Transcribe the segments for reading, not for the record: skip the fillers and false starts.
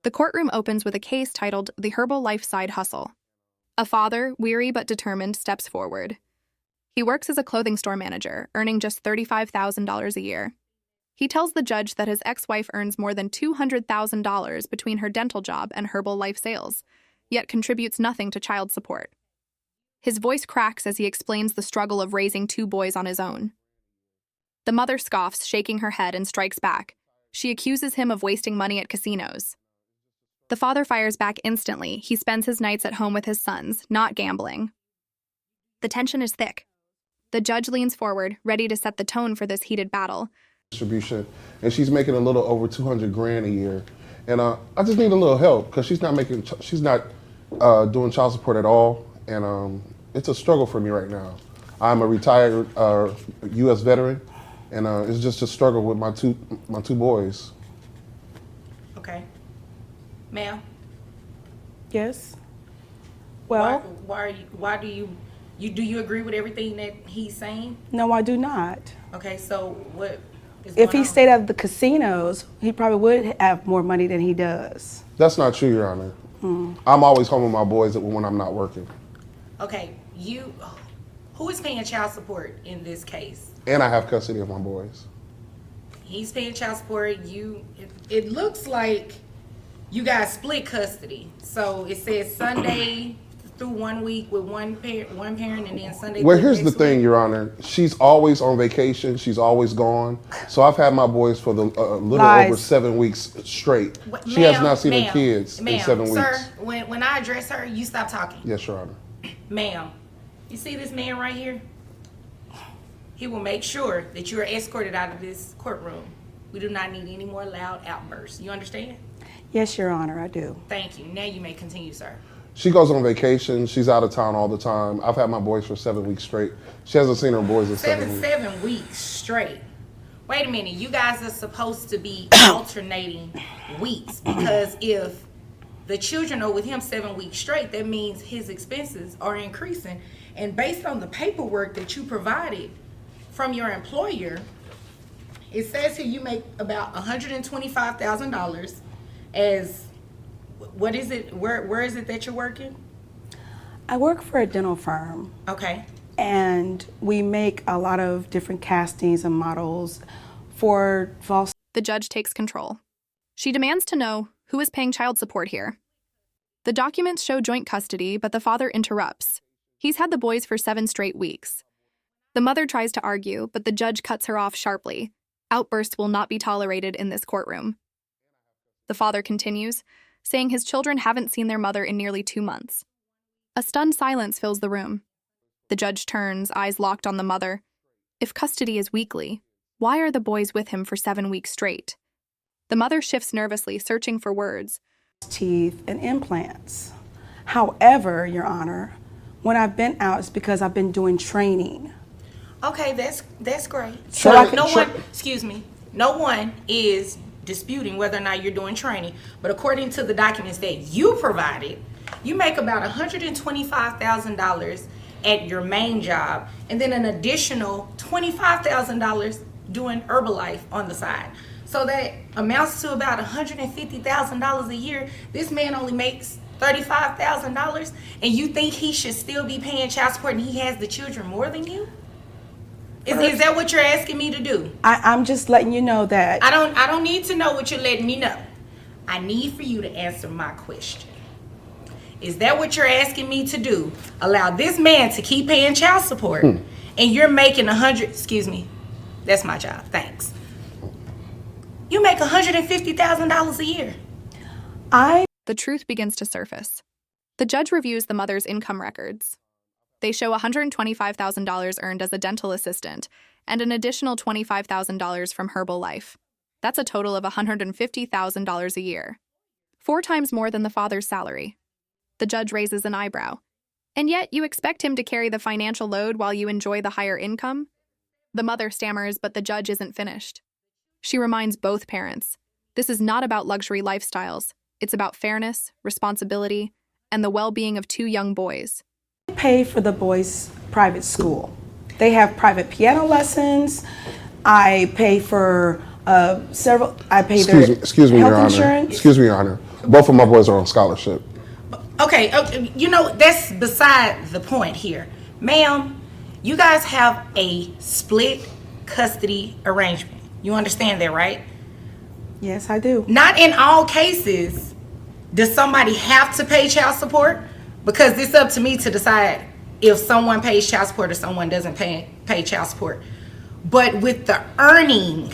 The courtroom opens with a case titled The Herbalife Side Hustle. A father, weary but determined, steps forward. He works as a clothing store manager, earning just $35,000 a year. He tells the judge that his ex-wife earns more than $200,000 between her dental job and Herbalife sales, yet contributes nothing to child support. His voice cracks as he explains the struggle of raising two boys on his own. The mother scoffs, shaking her head, and strikes back. She accuses him of wasting money at casinos. The father fires back instantly. He spends his nights at home with his sons, not gambling. The tension is thick. The judge leans forward, ready to set the tone for this heated battle. Distribution, and she's making a little over 200 grand a year, and I just need a little help because she's not doing child support at all, and it's a struggle for me right now. I'm a retired U.S. veteran, and it's just a struggle with my two boys. Okay, ma'am. Yes. Well, why do you agree with everything that he's saying? no, I do not. Okay, so what is If going he on? stayed at the casinos, he probably would have more money than he does. That's not true, Your Honor. I'm always home with my boys when I'm not working. Okay, who is paying child support in this case? And I have custody of my boys. He's paying child support. It looks like you guys split custody. So it says Sunday through 1 week with one parent, and then Sunday. Well, through here's the next thing, week. Your Honor. She's always on vacation. She's always gone. So I've had my boys for the little Lies. over 7 weeks straight. What- She has ma'am, not seen her ma'am, kids in ma'am, 7 weeks. Sir, when I address her, you stop talking. Yes, Your Honor. Ma'am, you see this man right here? He will make sure that you are escorted out of this courtroom. We do not need any more loud outbursts. You understand? Yes, Your Honor, I do. Thank you. Now you may continue, sir. She goes on vacation. She's out of town all the time. I've had my boys for 7 weeks straight. She hasn't seen her boys in 7 weeks. 7 weeks straight. Wait a minute. You guys are supposed to be alternating weeks, because if the children are with him 7 weeks straight, that means his expenses are increasing. And based on the paperwork that you provided from your employer, it says here you make about $125,000 as, what is it? Where is it that you're working? I work for a dental firm, Okay. and we make a lot of different castings and models for false. The judge takes control. She demands to know who is paying child support here. The documents show joint custody, but the father interrupts. He's had the boys for 7 straight weeks. The mother tries to argue, but the judge cuts her off sharply. Outbursts will not be tolerated in this courtroom. The father continues, saying his children haven't seen their mother in nearly 2 months. A stunned silence fills the room. The judge turns, eyes locked on the mother. If custody is weekly, why are the boys with him for 7 weeks straight? The mother shifts nervously, searching for words. Teeth and implants. However, Your Honor, when I've been out, it's because I've been doing training. Okay, that's great. So So I can- no one is disputing whether or not you're doing training, but according to the documents that you provided, you make about $125,000 at your main job, and then an additional $25,000 doing Herbalife on the side. So that amounts to about $150,000 a year. This man only makes $35,000, and you think he should still be paying child support, and he has the children more than you? Is that what you're asking me to do? I'm just letting you know that. I don't need to know what you're letting me know. I need for you to answer my question. Is that what you're asking me to do? Allow this man to keep paying child support, and you're making excuse me, that's my job, thanks. You make $150,000 a year. The truth begins to surface. The judge reviews the mother's income records. They show $125,000 earned as a dental assistant and an additional $25,000 from Herbalife. That's a total of $150,000 a year, 4 times more than the father's salary. The judge raises an eyebrow. And yet you expect him to carry the financial load while you enjoy the higher income? The mother stammers, but the judge isn't finished. She reminds both parents, this is not about luxury lifestyles. It's about fairness, responsibility, and the well-being of 2 young boys. I pay for the boys' private school. They have private piano lessons. I pay for I pay their Excuse me, health Your Honor. insurance. Excuse me, Your Honor. Both of my boys are on scholarship. Okay, that's beside the point here. Ma'am, you guys have a split custody arrangement. You understand that, right? Yes, I do. Not in all cases does somebody have to pay child support, because it's up to me to decide if someone pays child support or someone doesn't pay child support. But with the earning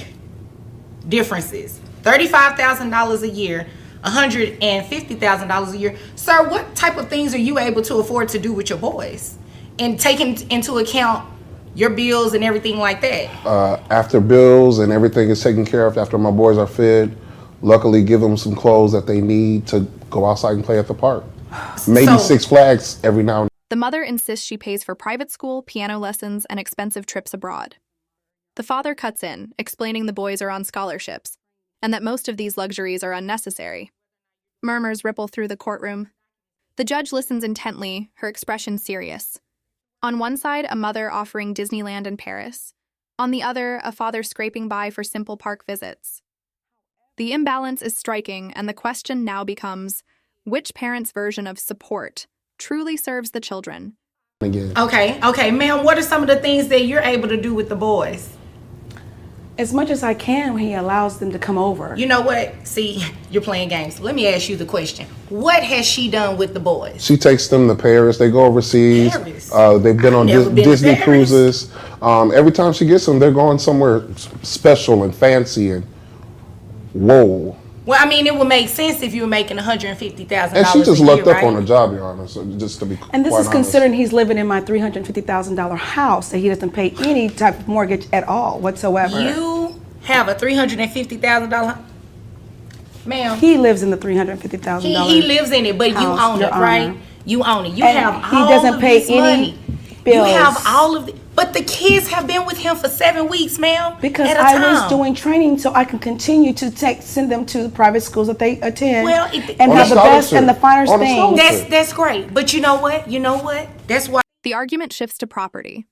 differences, $35,000 a year, $150,000 a year. Sir, what type of things are you able to afford to do with your boys? And taking into account your bills and everything like that? After bills and everything is taken care of, after my boys are fed, luckily give them some clothes that they need to go outside and play at the park. Maybe Six Flags every now and then. The mother insists she pays for private school, piano lessons, and expensive trips abroad. The father cuts in, explaining the boys are on scholarships, and that most of these luxuries are unnecessary. Murmurs ripple through the courtroom. The judge listens intently, her expression serious. On one side, a mother offering Disneyland in Paris. On the other, a father scraping by for simple park visits. The imbalance is striking, and the question now becomes, which parent's version of support truly serves the children? Again. Okay, ma'am, what are some of the things that you're able to do with the boys? As much as I can when he allows them to come over. You know what? See, you're playing games. Let me ask you the question. What has she done with the boys? She takes them to Paris. They go overseas. Paris? They've been on Never been to Disney Paris. cruises. Every time she gets them, they're going somewhere special and fancy and whoa. Well, I mean, it would make sense if you were making $150,000 And she just a lucked year, up right? on the job, Your Honor. So just to be And this quite is honest. considering he's living in my $350,000 house that he doesn't pay any type of mortgage at all whatsoever. You have a $350,000, ma'am. He lives in the $350,000. He lives in it, but you house, own Your it, right? Honor. You own it. You And have he all doesn't of pay this any money. bills. You have all of the, but the kids have been with him for 7 weeks, ma'am. Because at a I time. was doing training so I can continue to send them to the private schools that they attend Well, and On have a the best scholarship. and the finest On a things. scholarship. That's great. But you know what? That's why. The argument shifts to property.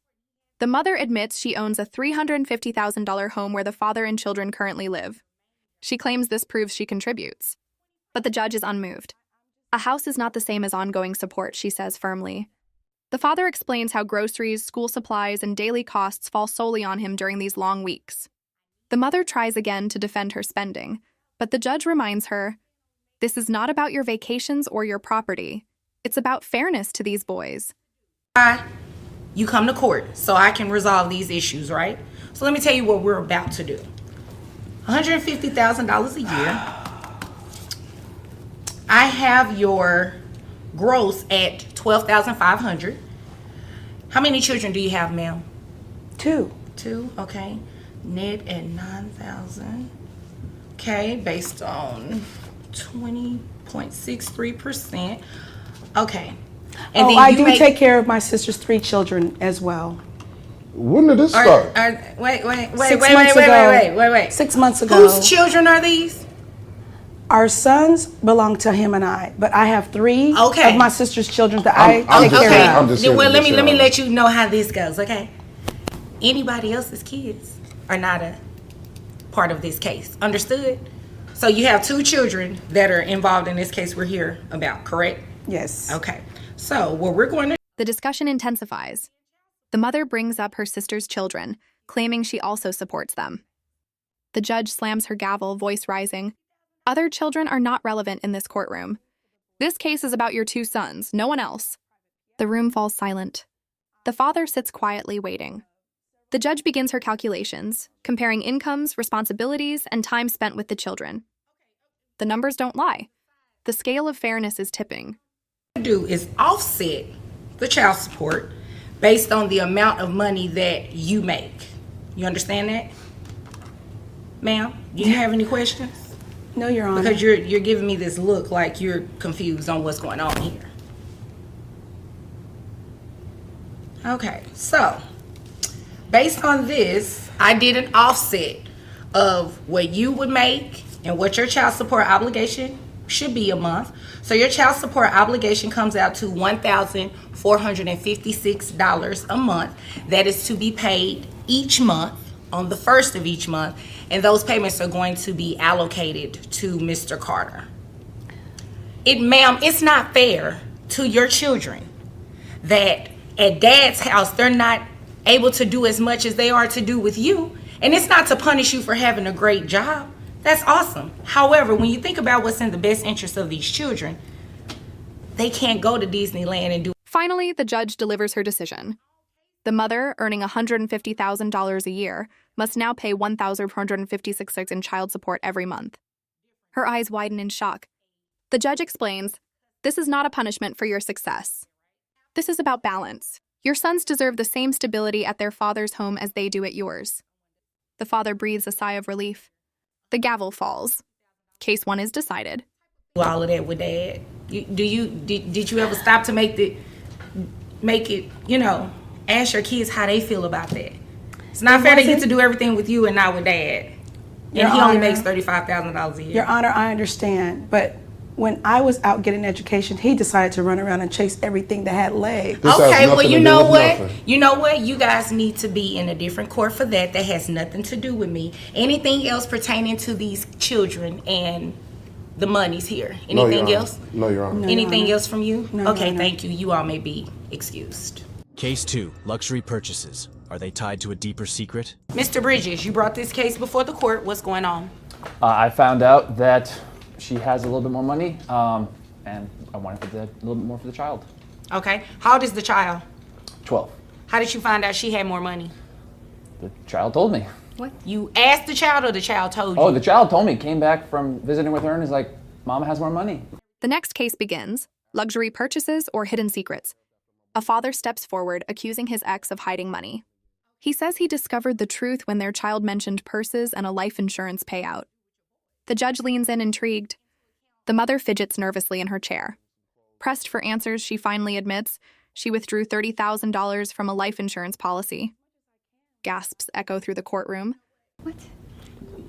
The mother admits she owns a $350,000 home where the father and children currently live. She claims this proves she contributes. But the judge is unmoved. A house is not the same as ongoing support, she says firmly. The father explains how groceries, school supplies, and daily costs fall solely on him during these long weeks. The mother tries again to defend her spending, but the judge reminds her, this is not about your vacations or your property. It's about fairness to these boys. You come to court so I can resolve these issues, right? So let me tell you what we're about to do. $150,000 a year. I have your gross at $12,500. How many children do you have, ma'am? 2. 2, okay. Net at $9,000. Okay, based on 20.63%. Okay. And I do take care of my sister's 3 children as well. When did this start? Wait. 6 months ago. Wait. 6 months ago. Whose children are these? Our sons belong to him and I, but I have 3 Okay. of my sister's children that I'm I take just care saying, of. I'm just Then, saying well, let this, me Your Honor. let you know how this goes, okay? Anybody else's kids are not a part of this case. Understood? So you have 2 children that are involved in this case we're here about, correct? Yes. Okay. So what we're going to The discussion intensifies. The mother brings up her sister's children, claiming she also supports them. The judge slams her gavel, voice rising. Other children are not relevant in this courtroom. This case is about your 2 sons, no one else. The room falls silent. The father sits quietly, waiting. The judge begins her calculations, comparing incomes, responsibilities, and time spent with the children. The numbers don't lie. The scale of fairness is tipping. do is offset the child support based on the amount of money that you make. You understand that? Ma'am, do you have any questions? No, Your Honor. Because you're giving me this look like you're confused on what's going on here. Okay, so based on this, I did an offset of what you would make and what your child support obligation should be a month. So your child support obligation comes out to $1,456 a month. That is to be paid each month on the first of each month, and those payments are going to be allocated to Mr. Carter. Ma'am, it's not fair to your children that at dad's house they're not able to do as much as they are to do with you. And it's not to punish you for having a great job. That's awesome. However, when you think about what's in the best interest of these children, they can't go to Disneyland and do. Finally, the judge delivers her decision. The mother, earning $150,000 a year, must now pay $1,456 in child support every month. Her eyes widen in shock. The judge explains, "This is not a punishment for your success. This is about balance. Your sons deserve the same stability at their father's home as they do at yours." The father breathes a sigh of relief. The gavel falls. Case 1 is decided. All of that with dad. Did you ever stop to make it, ask your kids how they feel about that? It's not fair they get to do everything with you and not with dad. And he only makes $35,000 a year. Your Honor, I understand, but when I was out getting education, he decided to run around and chase everything that had legs. This has Okay, well, nothing you to do know with what? nothing. You know what? You guys need to be in a different court for that. That has nothing to do with me. Anything else pertaining to these children and the money's here. No, Your Anything Honor. else? No, Your Honor. Anything Honor. else from you? No, Your Okay, Honor. thank you. You all may be excused. Case 2, luxury purchases. Are they tied to a deeper secret? Mr. Bridges, you brought this case before the court. What's going on? I found out that she has a little bit more money, and I wanted a little bit more for the child. Okay. How old is the child? 12. How did you find out she had more money? The child told me. What? You asked the child or the child told you? Oh, the child told me. Came back from visiting with her and is like, Mama has more money. The next case begins, luxury purchases or hidden secrets. A father steps forward accusing his ex of hiding money. He says he discovered the truth when their child mentioned purses and a life insurance payout. The judge leans in intrigued. The mother fidgets nervously in her chair. Pressed for answers, she finally admits she withdrew $30,000 from a life insurance policy. Gasps echo through the courtroom.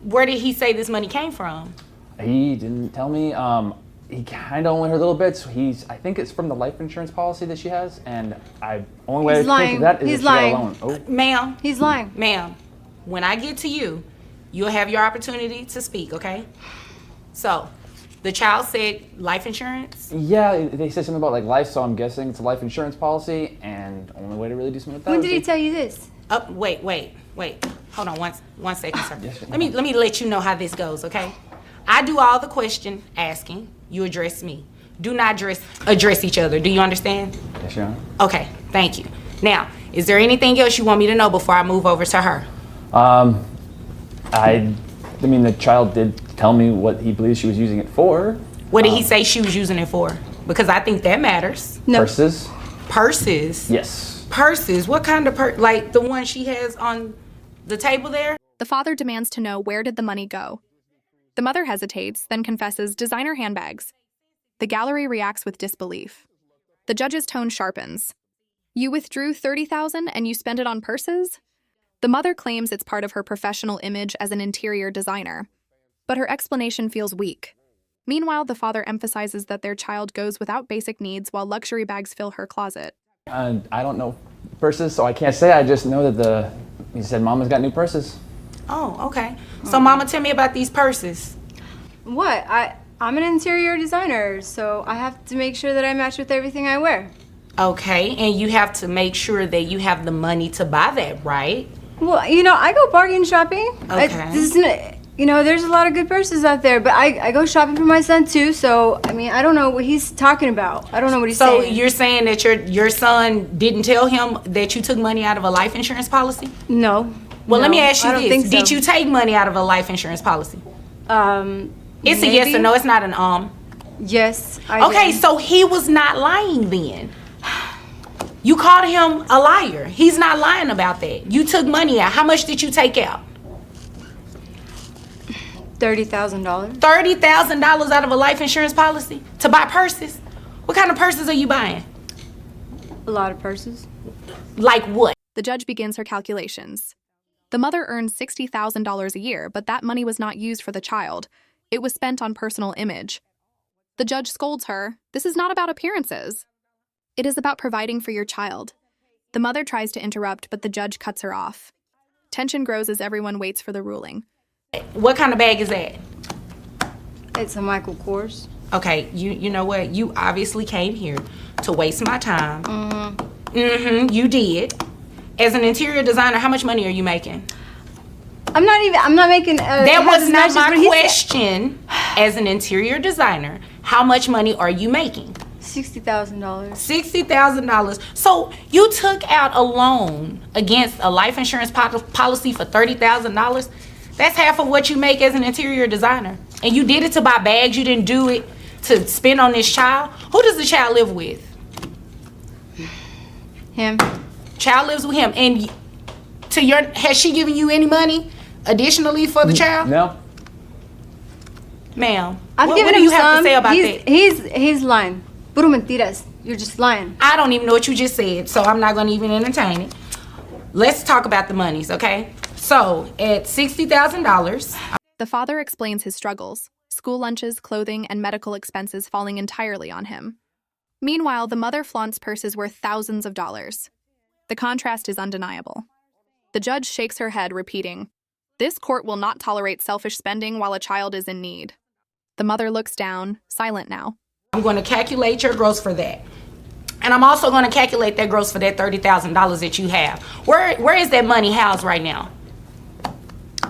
Where did he say this money came from? He didn't tell me. He kind of only heard little bits. I think it's from the life insurance policy that she has, and only way I He's think lying. of that is He's if she got a lying. loan. Oh, Ma'am, He's lying. ma'am, when I get to you, you'll have your opportunity to speak, okay? So, the child said life insurance? yeah, they said something about like life, so I'm guessing it's a life insurance policy, and only way to really do something with that When is did he if- tell you this? Wait. Hold on one second, sir. Yes, Let me let you know how this goes, okay? I do all the question asking. You address me. Do not address each other. Do you understand? Yes, Your Honor. Okay, thank you. Now, is there anything else you want me to know before I move over to her? I mean, the child did tell me what he believes she was using it for. What did he say she was using it for? Because I think that matters. No. Purses? Purses. Yes. Purses. What kind of like the one she has on the table there? The father demands to know where did the money go. The mother hesitates, then confesses designer handbags. The gallery reacts with disbelief. The judge's tone sharpens. You withdrew $30,000 and you spent it on purses? The mother claims it's part of her professional image as an interior designer, but her explanation feels weak. Meanwhile, the father emphasizes that their child goes without basic needs while luxury bags fill her closet. I don't know purses, so I can't say. I just know that he said Mama's got new purses. Oh, okay. So, Mama, tell me about these purses. What? I'm an interior designer, so I have to make sure that I match with everything I wear. Okay, and you have to make sure that you have the money to buy that, right? Well, I go bargain shopping. Okay. There's a lot of good purses out there, but I go shopping for my son too, so, I don't know what he's talking about. I don't know what he's So saying. you're saying that your son didn't tell him that you took money out of a life insurance policy? No. Well, let No, me ask you I don't this. think so. Did you take money out of a life insurance policy? It's Maybe? a yes or no. It's not an Yes, I Okay, did. so he was not lying then. You called him a liar. He's not lying about that. You took money out. How much did you take out? $30,000. $30,000 out of a life insurance policy to buy purses? What kind of purses are you buying? A lot of purses. Like what? The judge begins her calculations. The mother earns $60,000 a year, but that money was not used for the child. It was spent on personal image. The judge scolds her. This is not about appearances. It is about providing for your child. The mother tries to interrupt, but the judge cuts her off. Tension grows as everyone waits for the ruling. What kind of bag is that? It's a Michael Kors. Okay, you know what? You obviously came here to waste my time. You did. As an interior designer, how much money are you making? I'm not making. That half was as not much as my what he said. question. As an interior designer, how much money are you making? $60,000. $60,000. So you took out a loan against a life insurance policy for $30,000. That's half of what you make as an interior designer. And you did it to buy bags. You didn't do it to spend on this child. Who does the child live with? Him. Child lives with him. And has she given you any money additionally for the child? No. Ma'am, I've what given do him you have some. to say about that? He's lying. Puro mentiras. You're just lying. I don't even know what you just said, so I'm not going to even entertain it. Let's talk about the monies, okay? So, at $60,000, The father explains his struggles, school lunches, clothing, and medical expenses falling entirely on him. Meanwhile, the mother flaunts purses worth thousands of dollars. The contrast is undeniable. The judge shakes her head, repeating, "This court will not tolerate selfish spending while a child is in need." The mother looks down, silent now. I'm going to calculate your gross for that. And I'm also going to calculate that gross for that $30,000 that you have. Where is that money housed right now?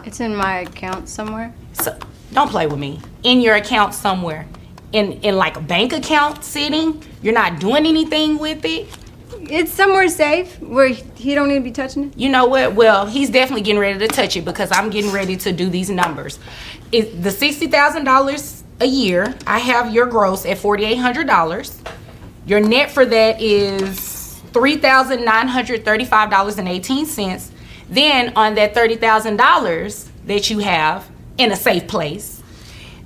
It's in my account somewhere. So, don't play with me. In your account somewhere. In like a bank account sitting? You're not doing anything with it? It's somewhere safe where he don't need to be touching it. You know what? Well, he's definitely getting ready to touch it because I'm getting ready to do these numbers. The $60,000 a year, I have your gross at $4,800. Your net for that is $3,935.18. Then on that $30,000 that you have in a safe place,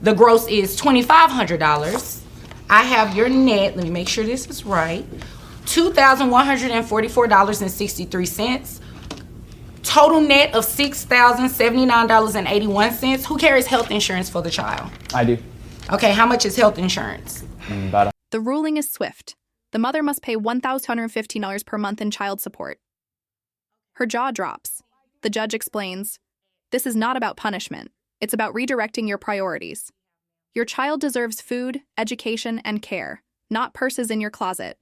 the gross is $2,500. I have your net, let me make sure this is right, $2,144.63. Total net of $6,079.81. Who carries health insurance for the child? I do. Okay, how much is health insurance? About The ruling is swift. The mother must pay $1,215 per month in child support. Her jaw drops. The judge explains, "This is not about punishment. It's about redirecting your priorities. Your child deserves food, education, and care, not purses in your closet."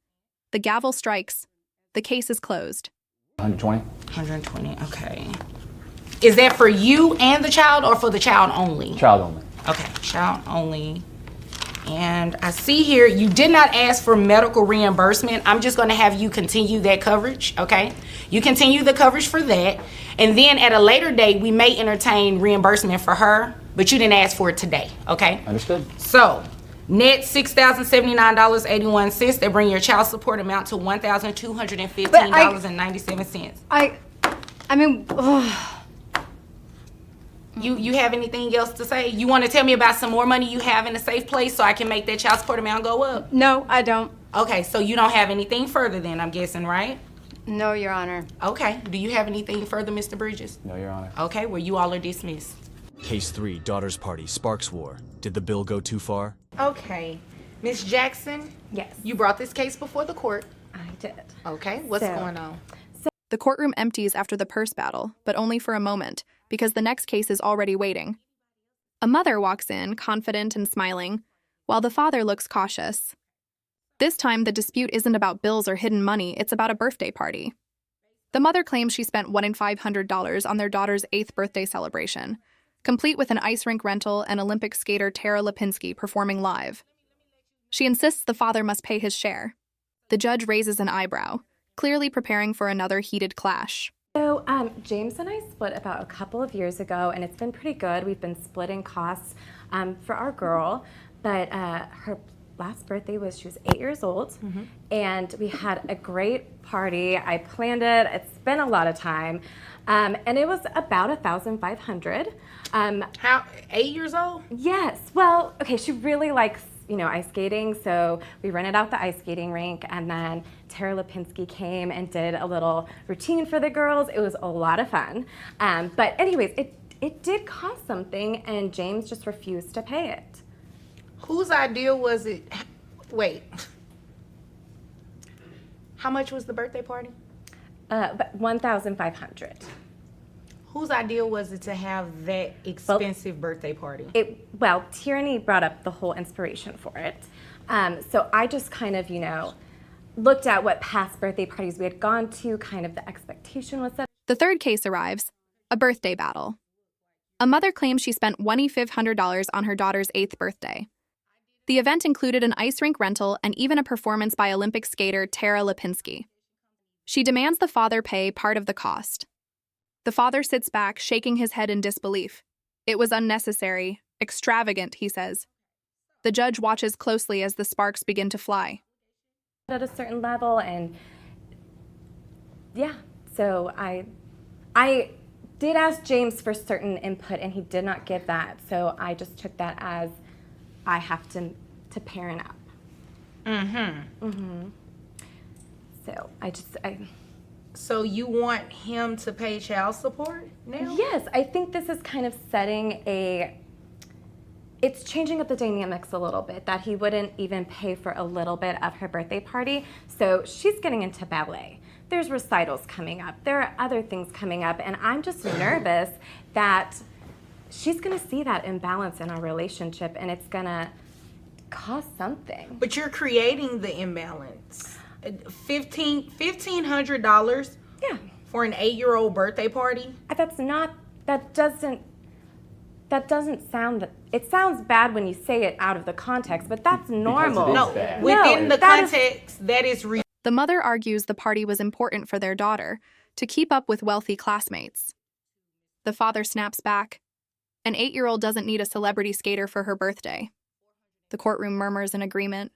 The gavel strikes. The case is closed. 120. 120, okay. Is that for you and the child or for the child only? Child only. Okay, child only. And I see here you did not ask for medical reimbursement. I'm just going to have you continue that coverage, okay? You continue the coverage for that. And then at a later date, we may entertain reimbursement for her, but you didn't ask for it today, okay? Understood. So, net $6,079.81. That bring your child support amount to $1,215.97. I mean, ugh. You have anything else to say? You want to tell me about some more money you have in a safe place so I can make that child support amount go up? No, I don't. Okay, so you don't have anything further then, I'm guessing, right? No, Your Honor. Okay, do you have anything further, Mr. Bridges? No, Your Honor. Okay, well, you all are dismissed. Case 3, Daughter's Party, Sparks War. Did the bill go too far? Okay, Miss Jackson, Yes, you brought this case before the court. I did. Okay, what's So- going on? The courtroom empties after the purse battle, but only for a moment, because the next case is already waiting. A mother walks in, confident and smiling, while the father looks cautious. This time, the dispute isn't about bills or hidden money, it's about a birthday party. The mother claims she spent $1,500 on their daughter's 8th birthday celebration, complete with an ice rink rental and Olympic skater Tara Lipinski performing live. She insists the father must pay his share. The judge raises an eyebrow, clearly preparing for another heated clash. So James and I split about a couple of years ago, and it's been pretty good. We've been splitting costs for our girl, but her last birthday she was 8 years old, and we had a great party. I planned it. It's been a lot of time, and it was about $1,500. How, 8 years old? Yes. Well, okay. She really likes, ice skating. So we rented out the ice skating rink, and then Tara Lipinski came and did a little routine for the girls. It was a lot of fun. But anyways, it did cost something, and James just refused to pay it. Whose idea was it? Wait. How much was the birthday party? But $1,500. Whose idea was it to have that expensive birthday party? Well, Tierney brought up the whole inspiration for it. So I just kind of, looked at what past birthday parties we had gone to, kind of the expectation was set. The third case arrives, a birthday battle. A mother claims she spent $2,500 on her daughter's 8th birthday. The event included an ice rink rental and even a performance by Olympic skater Tara Lipinski. She demands the father pay part of the cost. The father sits back, shaking his head in disbelief. It was unnecessary, extravagant, he says. The judge watches closely as the sparks begin to fly. At a certain level, and yeah, so I did ask James for certain input, and he did not give that. So I just took that as I have to parent up. So So you want him to pay child support now? Yes, I think this is kind of it's changing up the dynamics a little bit, that he wouldn't even pay for a little bit of her birthday party. So she's getting into ballet. There's recitals coming up. There are other things coming up, and I'm just nervous that she's gonna see that imbalance in our relationship, and it's gonna cost something. But you're creating the imbalance. $1,500 Yeah. for an 8-year-old birthday party? That doesn't sound, it sounds bad when you say it out of the context, but that's normal. it is No, bad. within the that is- context, that is The mother argues the party was important for their daughter to keep up with wealthy classmates. The father snaps back. An 8-year-old doesn't need a celebrity skater for her birthday. The courtroom murmurs in agreement.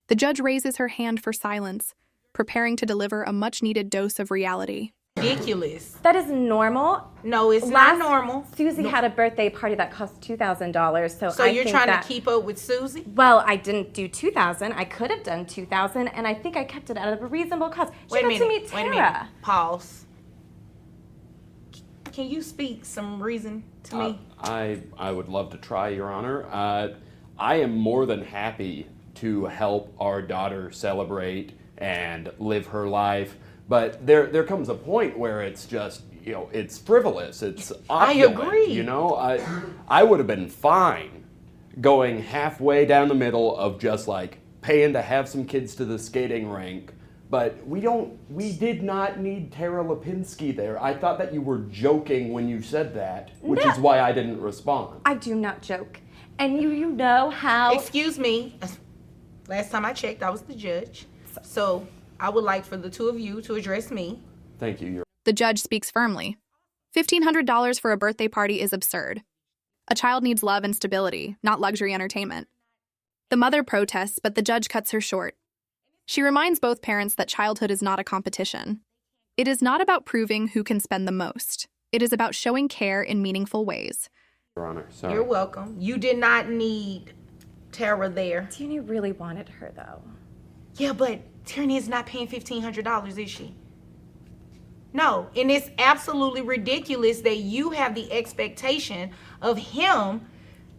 The judge raises her hand for silence, preparing to deliver a much-needed dose of reality. ridiculous. That is normal. No, it's not normal. Susie had a birthday party that cost $2,000, So you're trying to keep up with Susie? Well, I didn't do $2,000. I could have done $2,000, and I think I kept it at a reasonable cost. She got to meet Wait a minute. Tara. Pause. Can you speak some reason to me? I would love to try, Your Honor. I am more than happy to help our daughter celebrate and live her life, but there comes a point where it's just, it's frivolous, it's opulent, agree. I would have been fine going halfway down the middle of just like paying to have some kids to the skating rink, but we did not need Tara Lipinski there. I thought that you were joking when you said that, which is why I didn't respond. I do not joke. And you know how... Excuse me. Last time I checked, I was the judge. So I would like for the two of you to address me. Thank you, Your The judge speaks firmly. $1,500 for a birthday party is absurd. A child needs love and stability, not luxury entertainment. The mother protests, but the judge cuts her short. She reminds both parents that childhood is not a competition. It is not about proving who can spend the most. It is about showing care in meaningful ways. Honor. Sorry. You're welcome. You did not need Tara there. Tierney really wanted her, though. Yeah, but Tierney is not paying $1,500, is she? No, and it's absolutely ridiculous that you have the expectation of him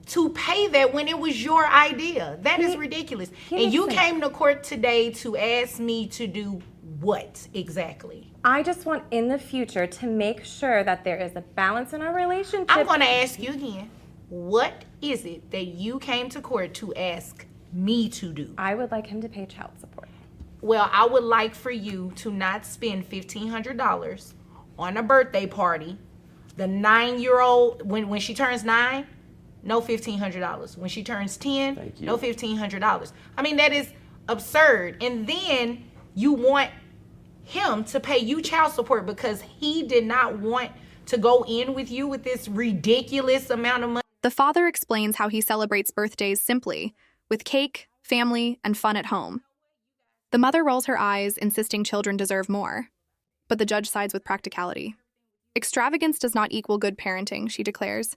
to pay that when it was your idea. That is ridiculous. And you came to court today to ask me to do what exactly? I just want in the future to make sure that there is a balance in our relationship. I'm going to ask you again. What is it that you came to court to ask me to do? I would like him to pay child support. Well, I would like for you to not spend $1,500 on a birthday party. The 9-year-old, when she turns 9, no $1,500. When she turns 10, Thank you. no $1,500. I mean, that is absurd. And then you want him to pay you child support because he did not want to go in with you with this ridiculous amount of money. The father explains how he celebrates birthdays simply, with cake, family, and fun at home. The mother rolls her eyes, insisting children deserve more. But the judge sides with practicality. Extravagance does not equal good parenting, she declares.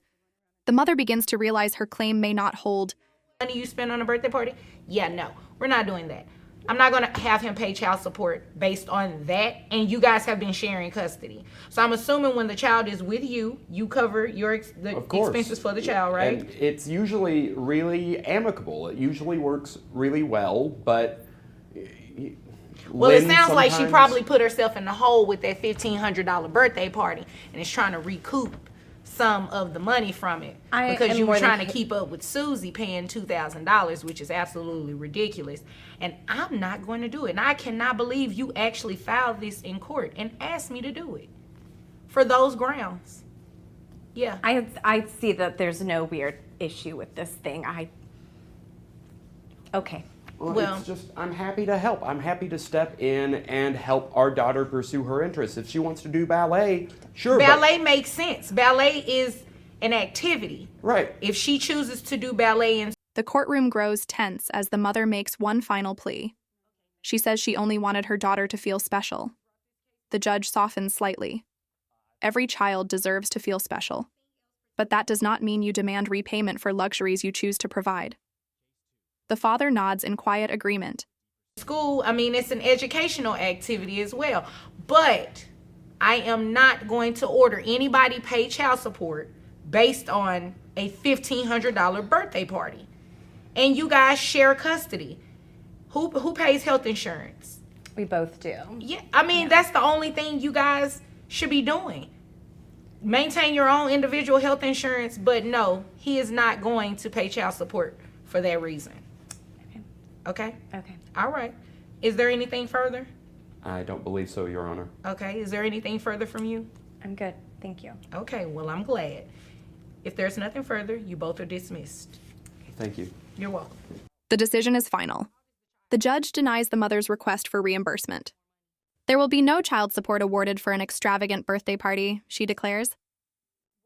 The mother begins to realize her claim may not hold. Money you spend on a birthday party? Yeah, no, we're not doing that. I'm not going to have him pay child support based on that, and you guys have been sharing custody. So I'm assuming when the child is with you, you cover the expenses for the child, right? And it's usually really amicable. It usually works really well, but Well, it Lynn sounds like she sometimes- probably put herself in the hole with that $1,500 birthday party and is trying to recoup some of the money from it. I Because am you were more than trying to keep up with Susie paying $2,000, which is absolutely ridiculous. And I'm not going to do it. And I cannot believe you actually filed this in court and asked me to do it for those grounds. Yeah. I see that there's no weird issue with this thing. Okay. Well- it's just, I'm happy to help. I'm happy to step in and help our daughter pursue her interests. If she wants to do ballet, sure. but- Ballet makes sense. Ballet is an activity. Right. If she chooses to do ballet in The courtroom grows tense as the mother makes one final plea. She says she only wanted her daughter to feel special. The judge softens slightly. Every child deserves to feel special. But that does not mean you demand repayment for luxuries you choose to provide. The father nods in quiet agreement. school, I mean, it's an educational activity as well. But I am not going to order anybody pay child support based on a $1,500 birthday party. And you guys share custody. Who pays health insurance? We both do. Yeah, I mean, that's the only thing you guys should be doing. Maintain your own individual health insurance, but no, he is not going to pay child support for that reason. Okay? Okay. All right. Is there anything further? I don't believe so, Your Honor. Okay. Is there anything further from you? I'm good. Thank you. Okay. Well, I'm glad. If there's nothing further, you both are dismissed. Thank you. You're welcome. The decision is final. The judge denies the mother's request for reimbursement. There will be no child support awarded for an extravagant birthday party, she declares.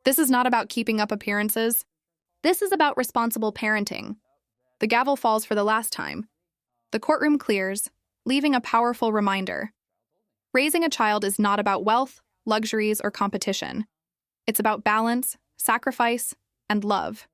This is not about keeping up appearances. This is about responsible parenting. The gavel falls for the last time. The courtroom clears, leaving a powerful reminder. Raising a child is not about wealth, luxuries, or competition. It's about balance, sacrifice, and love.